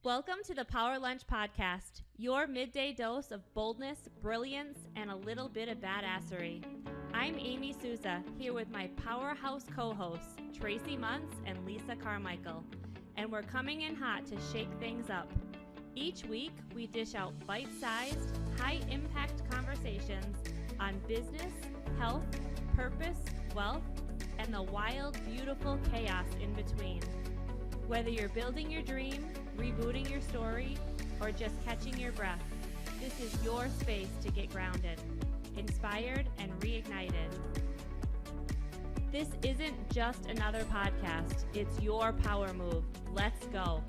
Welcome to the Power Lunch Podcast, your midday dose of boldness, brilliance, and a little bit of badassery. I'm Amy Souza, here with my powerhouse co-hosts, Tracy Muntz and Lisa Carmichael, and we're coming in hot to shake things up. Each week, we dish out bite-sized, high-impact conversations on business, health, purpose, wealth, and the wild, beautiful chaos in between. Whether you're building your dream, rebooting your story, or just catching your breath, this is your space to get grounded, inspired, and reignited. This isn't just another podcast, it's your power move. Let's go.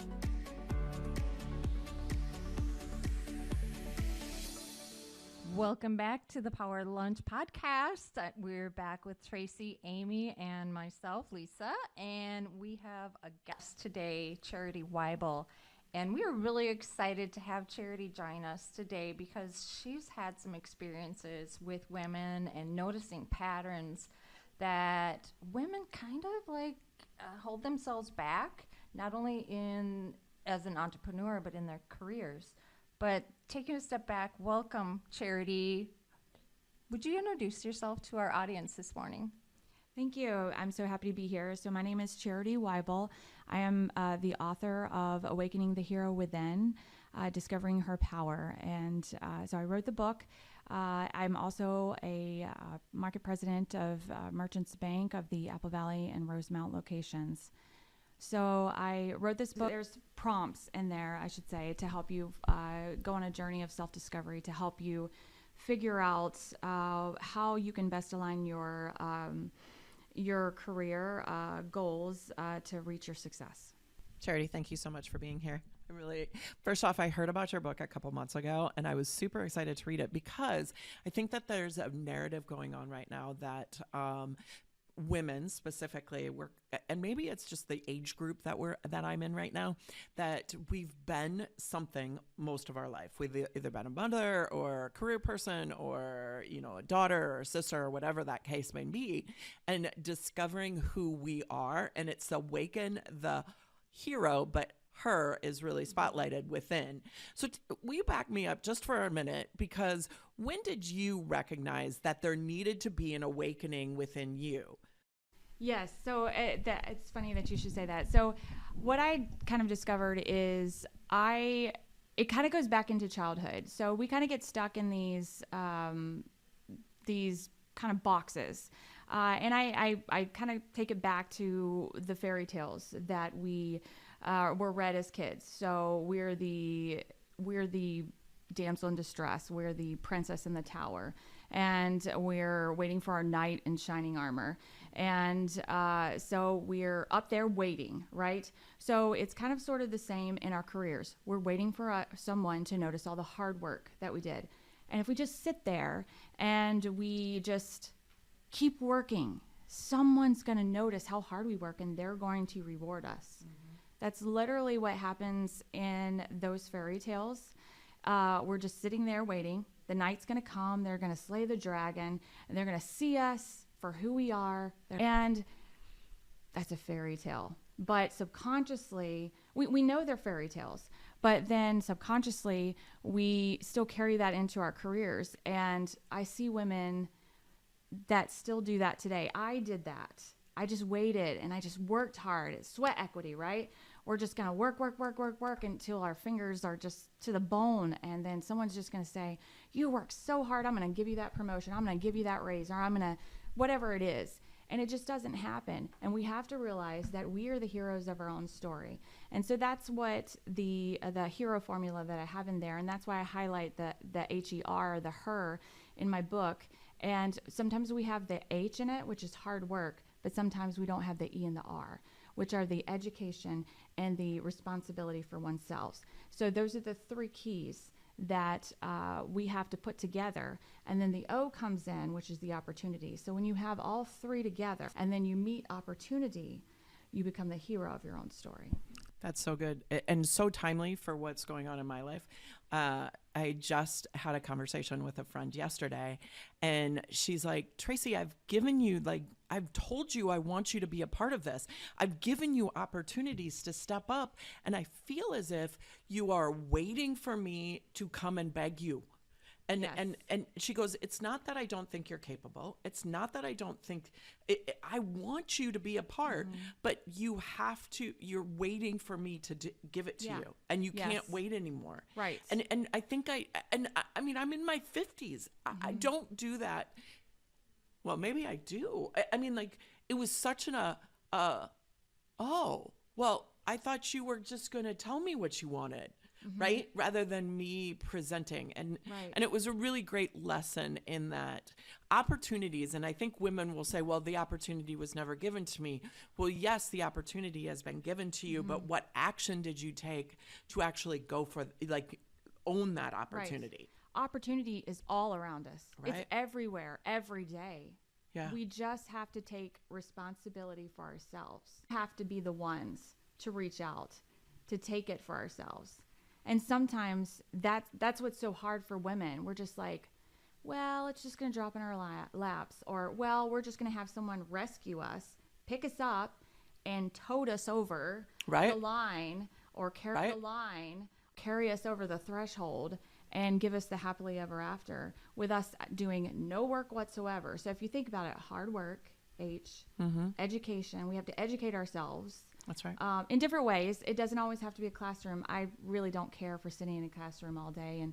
Welcome back to the Power Lunch Podcast. We're back with Tracy, Amy, and myself, Lisa, and we have a guest today, Charity Weibel. And we are really excited to have Charity join us today because she's had some experiences with women and noticing patterns that women kind of hold themselves back, not only as an entrepreneur, but in their careers. But taking a step back, welcome, Charity. Would you introduce yourself to our audience this morning? Thank you. I'm so happy to be here. So my name is Charity Weibel. I am the author of Awakening the Hero Within, Discovering Her Power. And so I wrote the book. I'm also a market president of Merchants Bank of the Apple Valley and Rosemount locations. So I wrote this book. There's prompts in there, I should say, to help you go on a journey of self-discovery, to help you figure out how you can best align your career goals to reach your success. Charity, thank you so much for being here. First off, I heard about your book a couple months ago, and I was super excited to read it because I think that there's a narrative going on right now that women specifically and maybe it's just the age group that I'm in right now, that we've been something most of our life. We've either been a mother or a career person or, a daughter or a sister or whatever that case may be, and discovering who we are. And it's awaken the hero, but her is really spotlighted within. So will you back me up just for a minute? Because when did you recognize that there needed to be an awakening within you? Yes, so it's funny that you should say that. So what I kind of discovered is it kind of goes back into childhood. So we kind of get stuck in these kind of boxes. And I kind of take it back to the fairy tales that we were read as kids. So we're the damsel in distress. We're the princess in the tower. And we're waiting for our knight in shining armor. And so we're up there waiting, right? So it's kind of sort of the same in our careers. We're waiting for someone to notice all the hard work that we did. And if we just sit there and we just keep working, someone's going to notice how hard we work and they're going to reward us. Mm-hmm. That's literally what happens in those fairy tales. We're just sitting there waiting. The knight's going to come. They're going to slay the dragon, and they're going to see us for who we are. And that's a fairy tale. But subconsciously, we know they're fairy tales, but then subconsciously, we still carry that into our careers. And I see women that still do that today. I did that. I just waited and I just worked hard. It's sweat equity, right? We're just going to work until our fingers are just to the bone. And then someone's just going to say, you work so hard. I'm going to give you that promotion. I'm going to give you that raise, or I'm going to, whatever it is. And it just doesn't happen. And we have to realize that we are the heroes of our own story. And so that's what the hero formula that I have in there. And that's why I highlight the H.E.R., the her in my book. And sometimes we have the H in it, which is hard work, but sometimes we don't have the E and the R, which are the education and the responsibility for oneself. So those are the three keys that we have to put together. And then the O comes in, which is the opportunity. So when you have all three together and then you meet opportunity, you become the hero of your own story. That's so good and so timely for what's going on in my life. I just had a conversation with a friend yesterday, and she's like, Tracy, I've told you I want you to be a part of this. I've given you opportunities to step up, and I feel as if you are waiting for me to come and beg you. And, Yes. and she goes, it's not that I don't think you're capable. It's not that I don't think I want you to be a part, but you're waiting for me to give it to Yeah. you, and you Yes. can't wait anymore. Right. And I think I mean, I'm in my 50s. I don't do that. Well, maybe I do. I mean, like, it was such oh, well, I thought you were just going to tell me what you wanted. Right? Rather than me presenting. And Right. and it was a really great lesson in that opportunities. And I think women will say, well, the opportunity was never given to me. Well, yes, the opportunity has been given to you, but what action did you take to actually go for, like, own that opportunity? Opportunity is all around us. Right. It's everywhere, every day. Yeah. We just have to take responsibility for ourselves. Have to be the ones to reach out, to take it for ourselves. And sometimes that's what's so hard for women. We're just like, well, it's just going to drop in our laps. Or, well, we're just going to have someone rescue us, pick us up, and tote us over Right. the line, or carry Right. the line, carry us over the threshold, and give us the happily ever after with us doing no work whatsoever. So if you think about it, hard work, education, we have to educate ourselves. That's right. In different ways. It doesn't always have to be a classroom. I really don't care for sitting in a classroom all day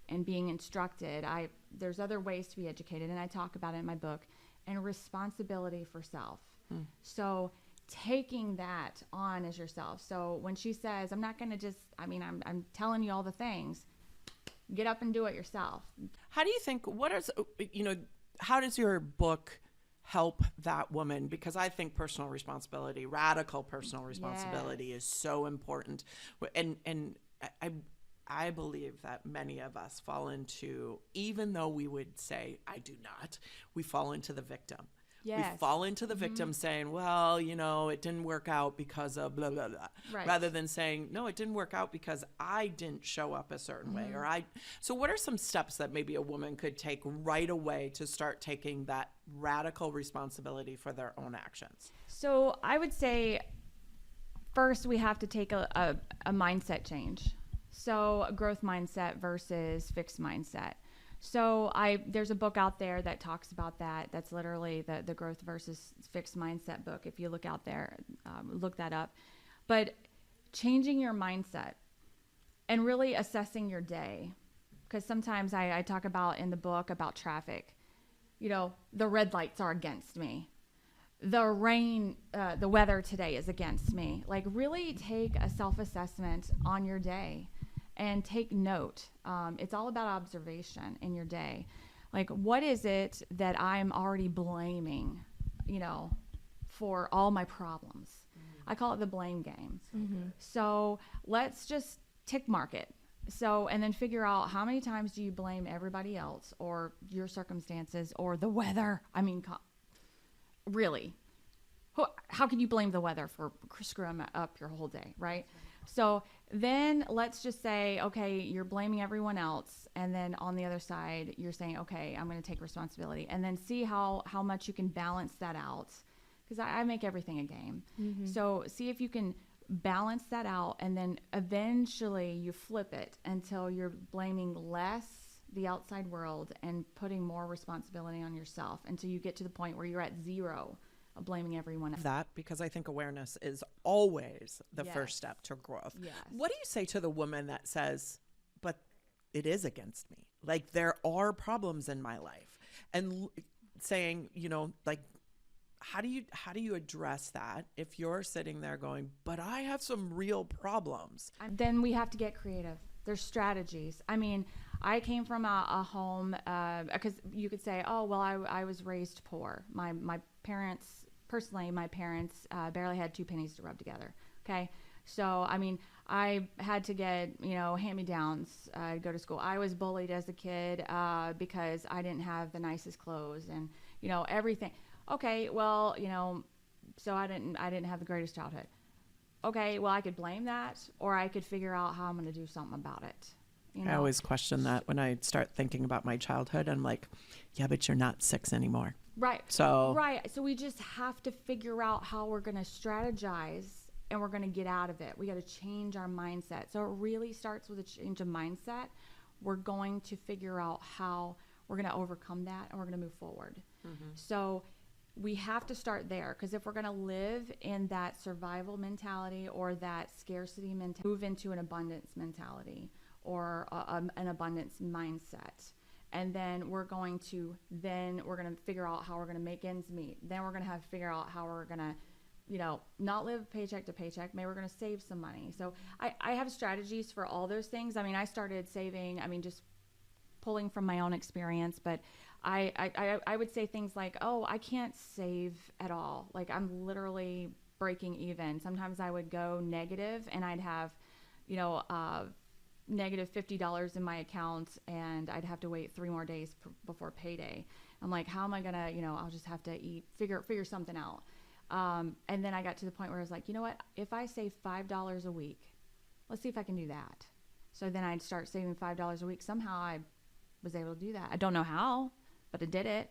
and being instructed. There's other ways to be educated, and I talk about it in my book. And responsibility for self. So taking that on as yourself. So when she says, I'm not going to just, I'm telling you all the things, get up and do it yourself. How do you think, how does your book help that woman? Because I think personal responsibility, radical personal responsibility is so important. And I believe that many of us fall into, even though we would say, I do not, we fall into the victim. Yes. We fall into the victim saying, well, it didn't work out because of blah, blah, blah. Right. Rather than saying, no, it didn't work out because I didn't show up a certain way. So what are some steps that maybe a woman could take right away to start taking that radical responsibility for their own actions? So I would say first we have to take a mindset change. So a growth mindset versus fixed mindset. So there's a book out there that talks about that. That's literally the growth versus fixed mindset book. If you look out there, look that up. But changing your mindset and really assessing your day. Because sometimes I talk about in the book about traffic. The red lights are against me. The rain, the weather today is against me. Like, really take a self-assessment on your day. And take note. It's all about observation in your day. Like, what is it that I'm already blaming, for all my problems? I call it the blame game. So let's just tick mark it. So, and then figure out how many times do you blame everybody else or your circumstances or the weather? Really? How can you blame the weather for screwing up your whole day, right? So then let's just say, okay, you're blaming everyone else. And then on the other side, you're saying, okay, I'm going to take responsibility. And then see how much you can balance that out. Because I make everything a game. So see if you can balance that out. And then eventually you flip it until you're blaming less the outside world and putting more responsibility on yourself until you get to the point where you're at zero of blaming everyone else. That, because I think awareness is always the Yes. first step to growth. Yes. What do you say to the woman that says, but it is against me? Like, there are problems in my life. And saying, like, how do you address that if you're sitting there going, but I have some real problems? Then we have to get creative. There's strategies. I came from a home, because you could say, oh, well, I was raised poor. My parents barely had 2 pennies to rub together. Okay. So, I had to get, hand-me-downs, go to school. I was bullied as a kid, because I didn't have the nicest clothes and, everything. Okay. Well, so I didn't have the greatest childhood. okay, well, I could blame that, or I could figure out how I'm going to do something about it. You know? I always question that when I start thinking about my childhood. I'm like, yeah, but you're not 6 anymore. Right. So We just have to figure out how we're going to strategize and we're going to get out of it. We got to change our mindset. So it really starts with a change of mindset. We're going to figure out how we're going to overcome that and we're going to move forward. So we have to start there, because if we're going to live in that survival mentality or that scarcity mentality, move into an abundance mentality or an abundance mindset. And then we're going to figure out how we're going to make ends meet. Then we're going to have to figure out how we're going to, not live paycheck to paycheck. Maybe we're going to save some money. So I have strategies for all those things. I mean, I started saving, just pulling from my own experience, but I would say things like, oh, I can't save at all. Like, I'm literally breaking even. Sometimes I would go negative and I'd have, negative $50 in my account, and I'd have to wait 3 more days before payday. I'm like, how am I gonna, I'll just have to figure something out. And then I got to the point where I was like, you know what? If I save $5 a week, let's see if I can do that. So then I'd start saving $5 a week. Somehow I was able to do that. I don't know how, but I did it.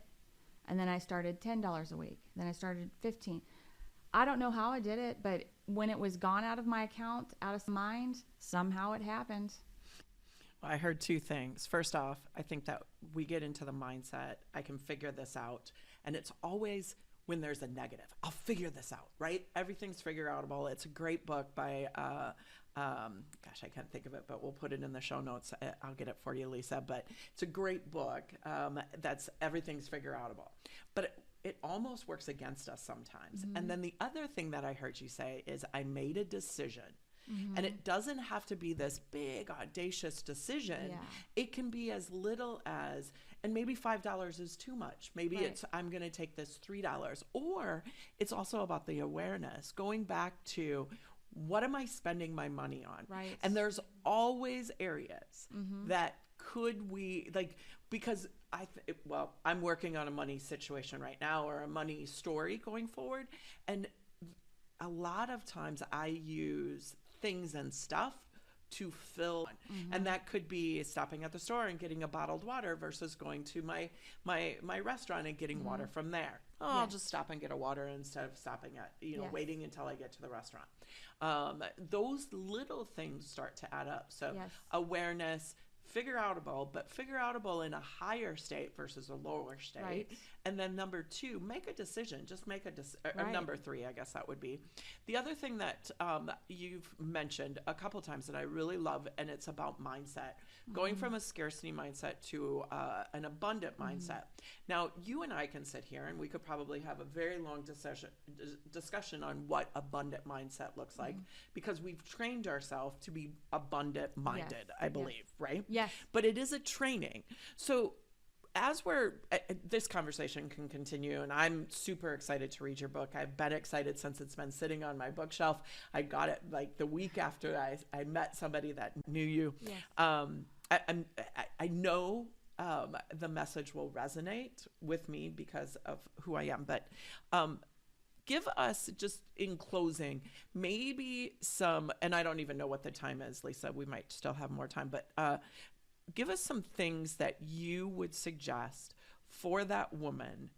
And then I started $10 a week. Then I started 15. I don't know how I did it, but when it was gone out of my account, out of mind, somehow it happened. I heard 2 things. First off, I think that we get into the mindset, I can figure this out. And it's always when there's a negative. I'll figure this out, right? Everything's figure outable. It's a great book by, I can't think of it, but we'll put it in the show notes. I'll get it for you, Lisa. But it's a great book that's everything's figure outable. But it almost works against us sometimes. And then the other thing that I heard you say is, I made a decision. And it doesn't have to be this big, audacious decision. Yeah. It can be as little as, and maybe $5 is too much. Maybe it's, I'm going to take this $3. Or it's also about the awareness, going back to, what am I spending my money on? Right. And there's always areas that because I'm working on a money situation right now, or a money story going forward. And a lot of times I use things and stuff to fill, and that could be stopping at the store and getting a bottled water versus going to my restaurant and getting water from there. I'll just stop and get a water instead of stopping at waiting until I get to the restaurant. Those little things start to add up. So awareness, figure outable, but figure outable in a higher state versus a lower state. Right. And then number 2, make a decision. Just make a number 3, I guess that would be. The other thing that you've mentioned a couple times that I really love, and it's about mindset, going from a scarcity mindset to an abundant mindset. Now, you and I can sit here and we could probably have a very long discussion on what abundant mindset looks like, because we've trained ourselves to be abundant minded, I believe, right? Yes. But it is a training. So as this conversation can continue, and I'm super excited to read your book. I've been excited since it's been sitting on my bookshelf. I got it like the week after I met somebody that knew you. Yes. I know the message will resonate with me because of who I am, but give us, just in closing, maybe some, and I don't even know what the time is, Lisa, we might still have more time, but give us some things that you would suggest for that woman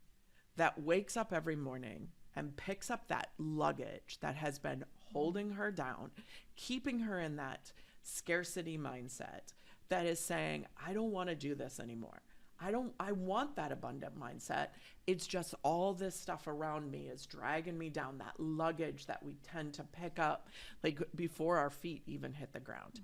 that wakes up every morning and picks up that luggage that has been holding her down, keeping her in that scarcity mindset, that is saying, I don't want to do this anymore. I want that abundant mindset. It's just all this stuff around me is dragging me down, that luggage that we tend to pick up like before our feet even hit the ground.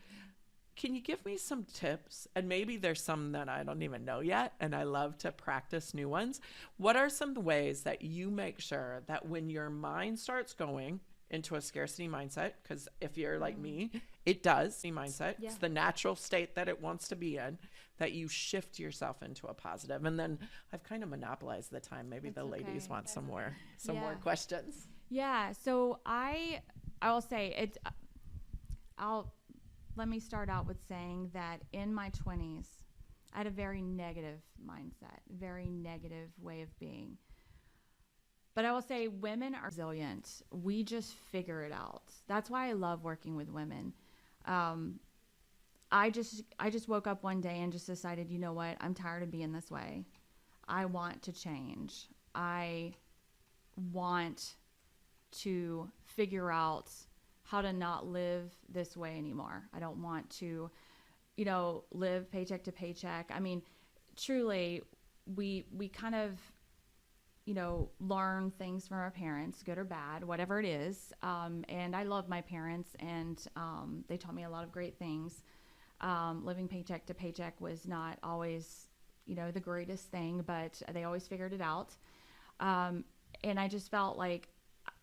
Can you give me some tips? And maybe there's some that I don't even know yet, and I love to practice new ones. What are some ways that you make sure that when your mind starts going into a scarcity mindset, because if you're like me, it does, mindset, it's the natural state that it wants to be in, that you shift yourself into a positive. And then I've kind of monopolized the time. Maybe the ladies want some more questions. Yeah. So I will say it. Let me start out with saying that in my 20s, I had a very negative mindset, very negative way of being. But I will say women are resilient. We just figure it out. That's why I love working with women. I just woke up one day and just decided, you know what? I'm tired of being this way. I want to change. I want to figure out how to not live this way anymore. I don't want to, live paycheck to paycheck. I mean, truly, we kind of, learn things from our parents, good or bad, whatever it is. And I love my parents, and they taught me a lot of great things. Living paycheck to paycheck was not always, the greatest thing, but they always figured it out. And I just felt like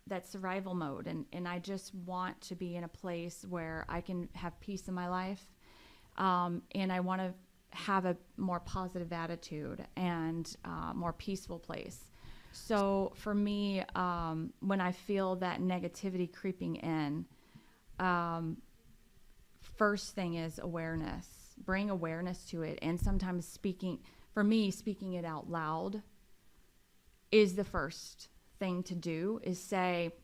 that survival mode. And I just want to be in a place where I can have peace in my life. And I want to have a more positive attitude and more peaceful place. So for me, when I feel that negativity creeping in, first thing is awareness. Bring awareness to it. And sometimes speaking it out loud is the first thing to do, is say,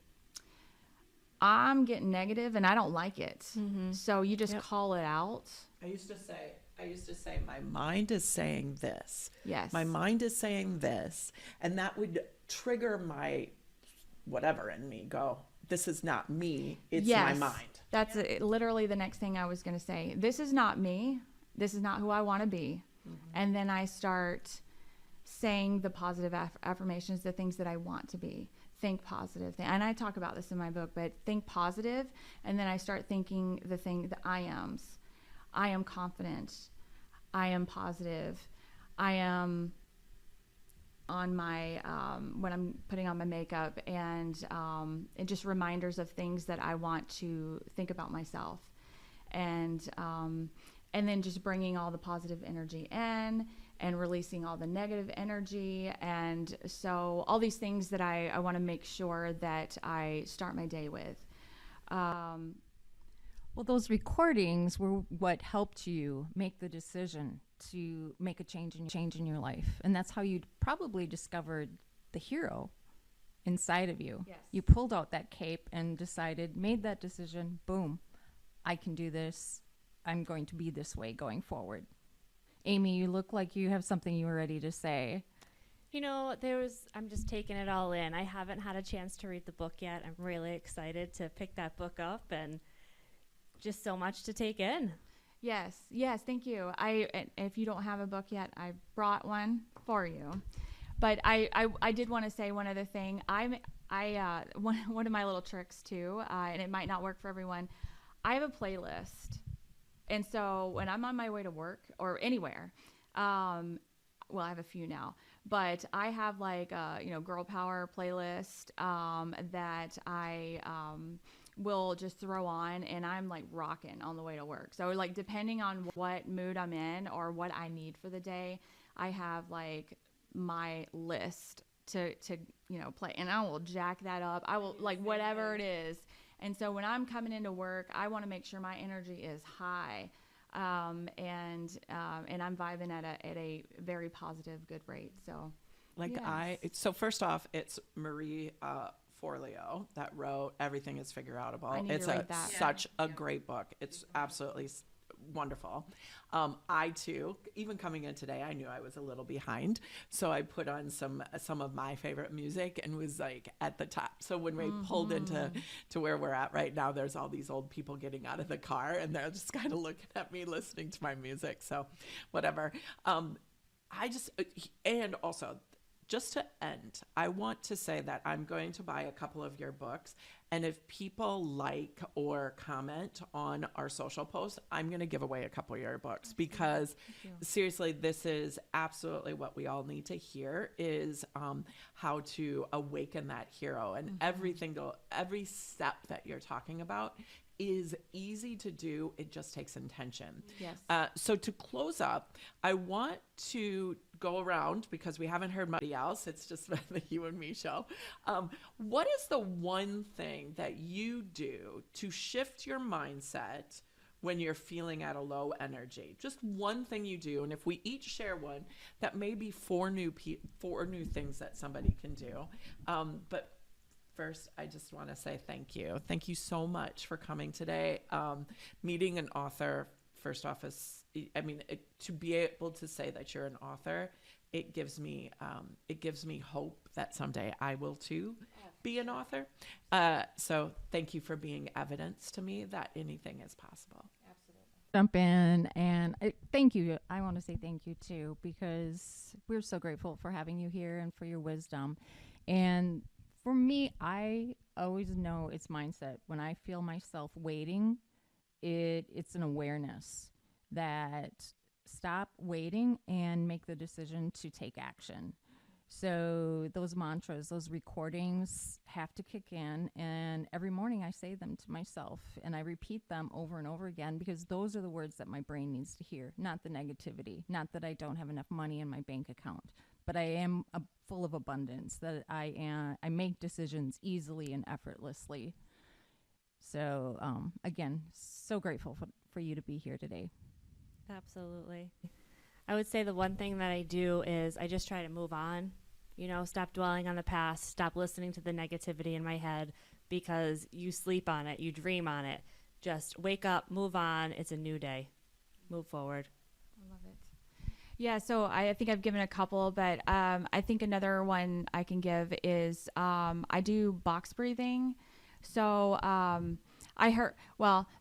I'm getting negative and I don't like it. Mm-hmm. So you just call it out. I used to say, my mind is saying this. Yes. My mind is saying this. And that would trigger my whatever in me go, this is not me. It's my mind. That's literally the next thing I was going to say. This is not me. This is not who I want to be. Mm-hmm. And then I start saying the positive affirmations, the things that I want to be. Think positive. And I talk about this in my book, but think positive. And then I start thinking the thing, the I ams. I am confident. I am positive. I am on my, when I'm putting on my makeup, and just reminders of things that I want to think about myself. And then just bringing all the positive energy in and releasing all the negative energy. And so all these things that I want to make sure that I start my day with. Well, those recordings were what helped you make the decision to make a change in your life. And that's how you probably discovered the hero inside of you. Yes. You pulled out that cape and made that decision, boom, I can do this. I'm going to be this way going forward. Amy, you look like you have something you were ready to say. I'm just taking it all in. I haven't had a chance to read the book yet. I'm really excited to pick that book up, and just so much to take in. Yes, thank you. If you don't have a book yet, I brought one for you. But I did want to say one other thing. One of my little tricks too, and it might not work for everyone. I have a playlist, and so when I'm on my way to work or anywhere, well, I have a few now, but I have like a girl power playlist that I will just throw on, and I'm like rocking on the way to work. So like depending on what mood I'm in or what I need for the day, I have like my list to play, and I will jack that up. I will like whatever it is. And so when I'm coming into work, I want to make sure my energy is high, and I'm vibing at a very positive, good rate. So like yes. So first off, it's Marie Forleo that wrote Everything is Figureoutable. It's such a great book. It's absolutely wonderful. I too, even coming in today, I knew I was a little behind, so I put on some of my favorite music and was like at the top. So when we pulled into where we're at right now, there's all these old people getting out of the car, and they're just kind of looking at me listening to my music. So whatever. And also, just to end, I want to say that I'm going to buy a couple of your books. And if people like or comment on our social posts, I'm going to give away a couple of your books, because seriously, this is absolutely what we all need to hear, is how to awaken that hero. And every step that you're talking about is easy to do. It just takes intention. Yes. So to close up, I want to go around, because we haven't heard much else. It's just the You and Me show. What is the one thing that you do to shift your mindset when you're feeling at a low energy. Just one thing you do, and if we each share one, that may be four new things that somebody can do. But first, I just want to say thank you. Thank you so much for coming today. Meeting an author, first off, to be able to say that you're an author, it gives me hope that someday I will too be an author. So thank you for being evidence to me that anything is possible. Jump in and thank you. I want to say thank you too, because we're so grateful for having you here and for your wisdom. And for me, I always know it's mindset. When I feel myself waiting, it's an awareness that stop waiting and make the decision to take action. So those mantras, those recordings have to kick in, and every morning I say them to myself and I repeat them over and over again, because those are the words that my brain needs to hear, not the negativity, not that I don't have enough money in my bank account, but I am full of abundance, that I make decisions easily and effortlessly. So again, so grateful for you to be here today. Absolutely. I would say the one thing that I do is I just try to move on, stop dwelling on the past, stop listening to the negativity in my head, because you sleep on it, you dream on it. Just wake up, move on. It's a new day. Move forward. I love it. Yeah, so I think I've given a couple, but I think another one I can give is I do box breathing. So I heard,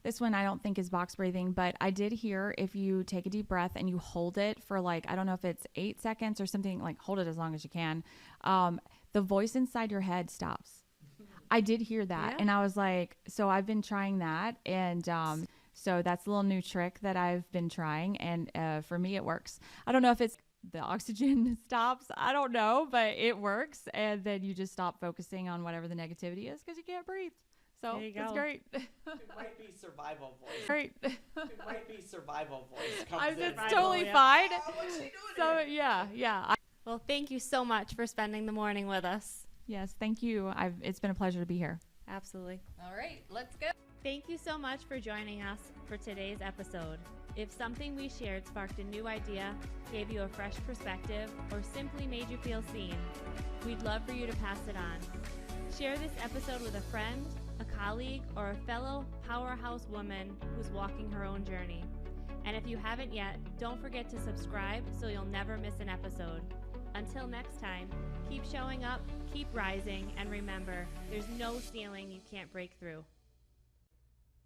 this one I don't think is box breathing, but I did hear if you take a deep breath and you hold it for I don't know if it's 8 seconds or something, hold it as long as you can. The voice inside your head stops. I did hear that. Yeah. And I was like, so I've been trying that. And so that's a little new trick that I've been trying. And for me, it works. I don't know if it's the oxygen stops. I don't know, but it works. And then you just stop focusing on whatever the negativity is because you can't breathe. So it's great. It might be survival voice. Great. It might be survival voice. It's totally fine. What's she doing So here? yeah. Well, thank you so much for spending the morning with us. Yes, thank you. It's been a pleasure to be here. Absolutely. All right, let's go. Thank you so much for joining us for today's episode. If something we shared sparked a new idea, gave you a fresh perspective, or simply made you feel seen, we'd love for you to pass it on. Share this episode with a friend, a colleague, or a fellow powerhouse woman who's walking her own journey. And if you haven't yet, don't forget to subscribe so you'll never miss an episode. Until next time, keep showing up, keep rising, and remember, there's no ceiling you can't break through.